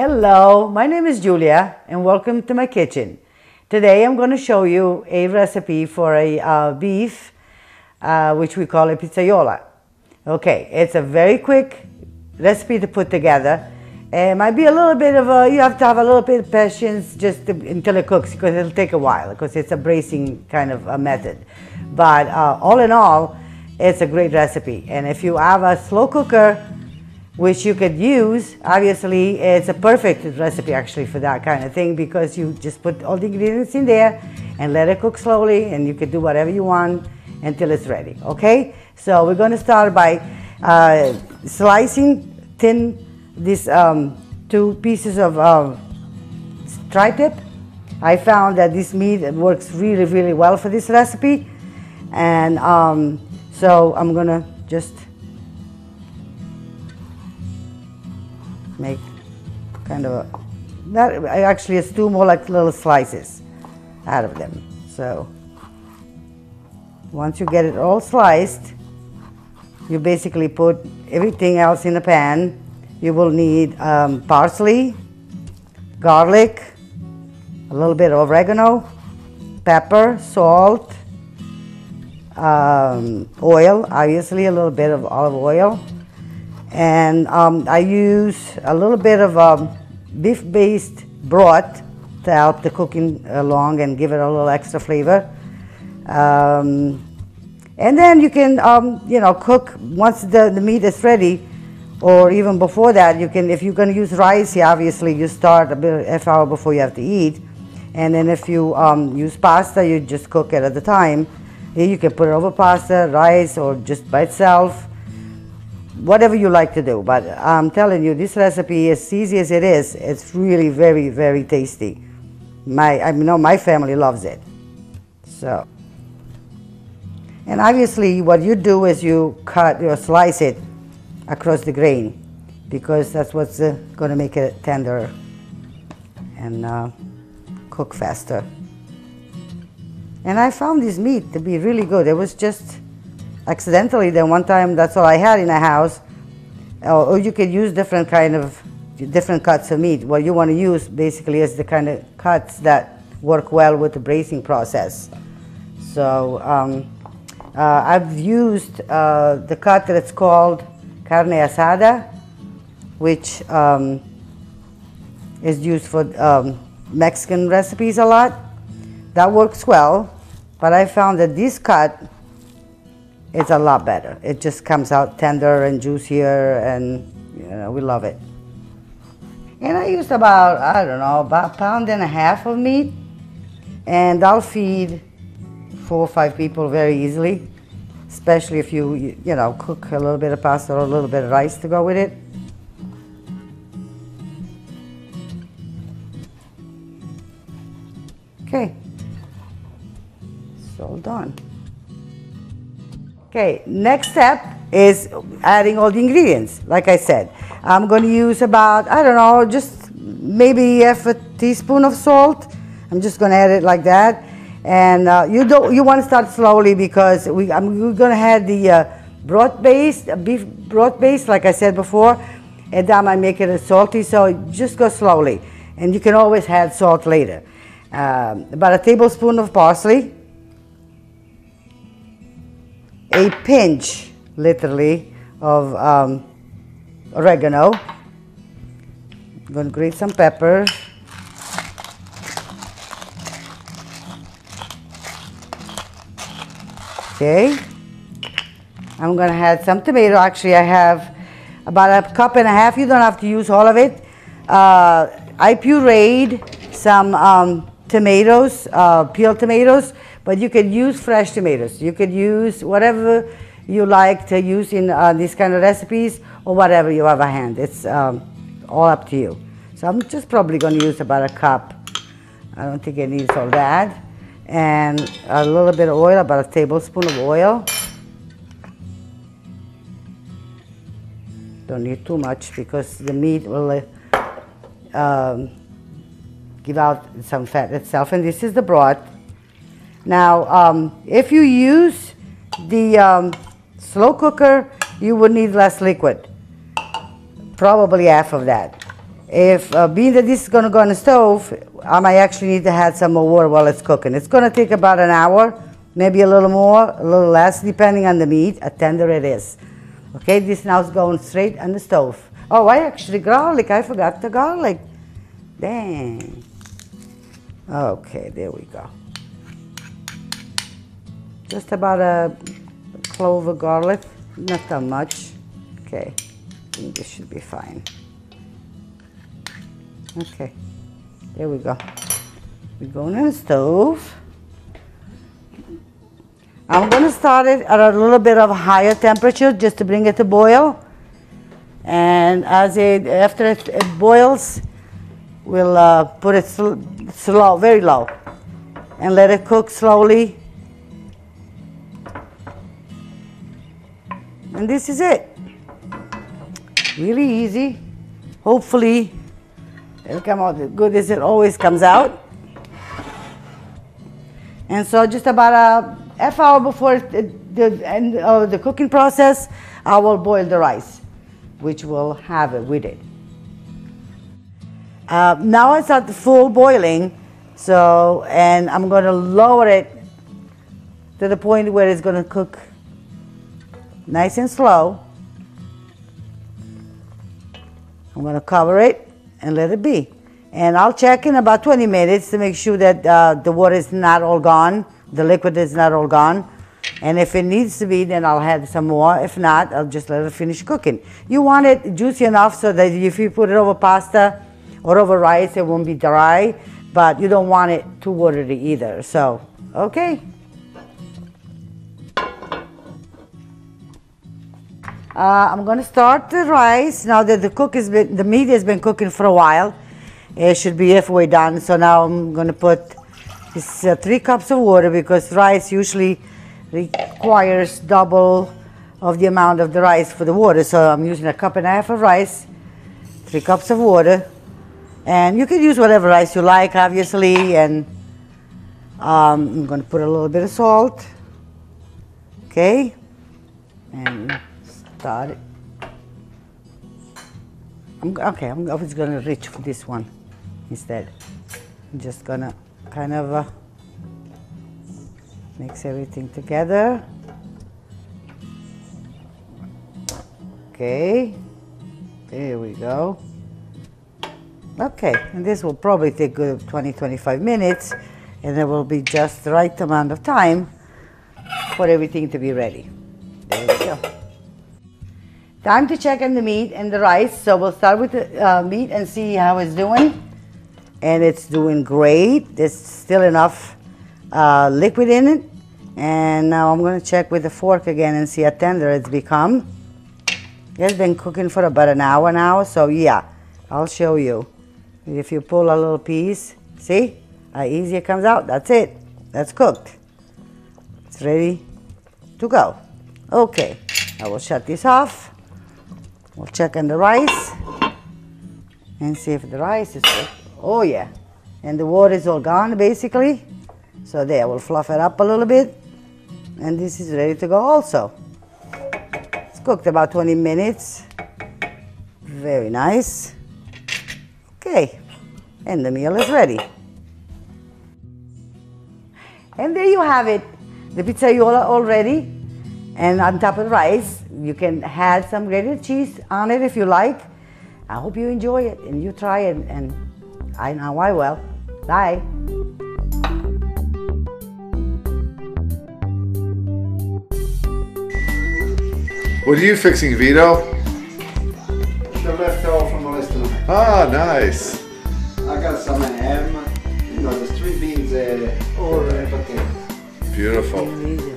Hello, my name is Giulia and welcome to my kitchen. Today I'm going to show you a recipe for a beef, which we call a pizzaiola. Okay, it's a very quick recipe to put together. It might be a little bit of you have to have a little bit of patience until it cooks, because it'll take a while, because it's a bracing kind of a method. But all in all, it's a great recipe. And if you have a slow cooker, which you could use, obviously it's a perfect recipe actually for that kind of thing, because you just put all the ingredients in there and let it cook slowly, and you can do whatever you want until it's ready. Okay, so we're going to start by slicing thin these 2 pieces of tri-tip. I found that this meat works really well for this recipe, and so I'm gonna just make kind of a, that actually it's 2 more like little slices out of them. So once you get it all sliced, you basically put everything else in the pan. You will need parsley, garlic, a little bit of oregano, pepper, salt, oil, obviously a little bit of olive oil. And I use a little bit of beef-based broth to help the cooking along and give it a little extra flavor. And then you can, you know, cook once the meat is ready, or even before that. You can, if you're going to use rice, obviously you start a half hour before you have to eat. And then if you use pasta, you just cook it at the time. You can put it over pasta, rice, or just by itself. Whatever you like to do, but I'm telling you, this recipe, as easy as it is, it's really very tasty. I know my family loves it. So, and obviously what you do is you cut or slice it across the grain, because that's what's going to make it tender and cook faster. And I found this meat to be really good. It was just accidentally, then one time, that's all I had in the house. Or you could use different cuts of meat. What you want to use basically is the kind of cuts that work well with the bracing process. So I've used the cut that's called carne asada, which is used for Mexican recipes a lot. That works well, but I found that this cut, it's a lot better. It just comes out tender and juicier, and you know, we love it. And I used about, I don't know, about 1.5 pounds of meat, and I'll feed 4 or 5 people very easily, especially if you know, cook a little bit of pasta or a little bit of rice to go with it. Okay, it's all done. Okay, next step is adding all the ingredients. Like I said, I'm going to use about, I don't know, just maybe half a teaspoon of salt. I'm just going to add it like that. And you want to start slowly, because we're going to add the beef broth base, like I said before, and that might make it salty, so just go slowly. And you can always add salt later. About a tablespoon of parsley, a pinch, literally, of oregano. I'm going to grate some pepper. Okay. I'm going to add some tomato. Actually, I have about 1.5 cups. You don't have to use all of it. I pureed some tomatoes, peeled tomatoes, but you could use fresh tomatoes. You could use whatever you like to use in these kind of recipes, or whatever you have at hand. It's all up to you. So I'm just probably going to use about 1 cup. I don't think it needs all that. And a little bit of oil, about a tablespoon of oil. Don't need too much, because the meat will give out some fat itself. And this is the broth. Now, if you use the slow cooker, you would need less liquid, probably half of that. If being that this is going to go on the stove, I might actually need to add some more water while it's cooking. It's going to take about an hour, maybe a little more, a little less, depending on the meat, how tender it is. Okay, this now is going straight on the stove. Oh, I actually garlic. I forgot the garlic. Dang. Okay, there we go. Just about a clove of garlic, not that much. Okay, I think this should be fine. Okay, there we go. We're going on the stove. I'm going to start it at a little bit of a higher temperature just to bring it to boil. And after it boils, we'll put it slow, very low, and let it cook slowly. And this is it. Really easy. Hopefully, it'll come out as good as it always comes out. And so just about a half hour before the end of the cooking process, I will boil the rice, which will have it with it. Now it's at full boiling, and I'm going to lower it to the point where it's going to cook nice and slow. I'm going to cover it and let it be. And I'll check in about 20 minutes to make sure that the water is not all gone, the liquid is not all gone. And if it needs to be, then I'll add some more. If not, I'll just let it finish cooking. You want it juicy enough so that if you put it over pasta or over rice, it won't be dry, but you don't want it too watery either. So, okay. I'm going to start the rice now that the meat has been cooking for a while. It should be halfway done. So now I'm going to put this 3 cups of water, because rice usually requires double of the amount of the rice for the water. So I'm using 1.5 cups of rice, 3 cups of water, and you can use whatever rice you like, obviously. And I'm going to put a little bit of salt. Okay, and start it. I was going to reach for this one instead. I'm just going to kind of mix everything together. Okay, there we go. Okay, and this will probably take good 20-25 minutes, and there will be just the right amount of time for everything to be ready. There we go. Time to check on the meat and the rice. So we'll start with the meat and see how it's doing. And it's doing great. There's still enough liquid in it. And now I'm going to check with the fork again and see how tender it's become. It's been cooking for about an hour now, so yeah, I'll show you. If you pull a little piece, see how easy it comes out? That's it. That's cooked. It's ready to go. Okay, I will shut this off. We'll check on the rice and see if the rice is cooked. Oh yeah, and the water is all gone basically. So there, we'll fluff it up a little bit, and this is ready to go also. It's cooked about 20 minutes. Very nice. Okay, and the meal is ready. And there you have it, the pizzaiola all ready. And on top of the rice, you can add some grated cheese on it if you like. I hope you enjoy it and you try it, and I know I will. Bye. What are you fixing, Vito? The leftover from the last night. Ah, nice. I got some ham, the string beans, or potatoes. Beautiful. Easy.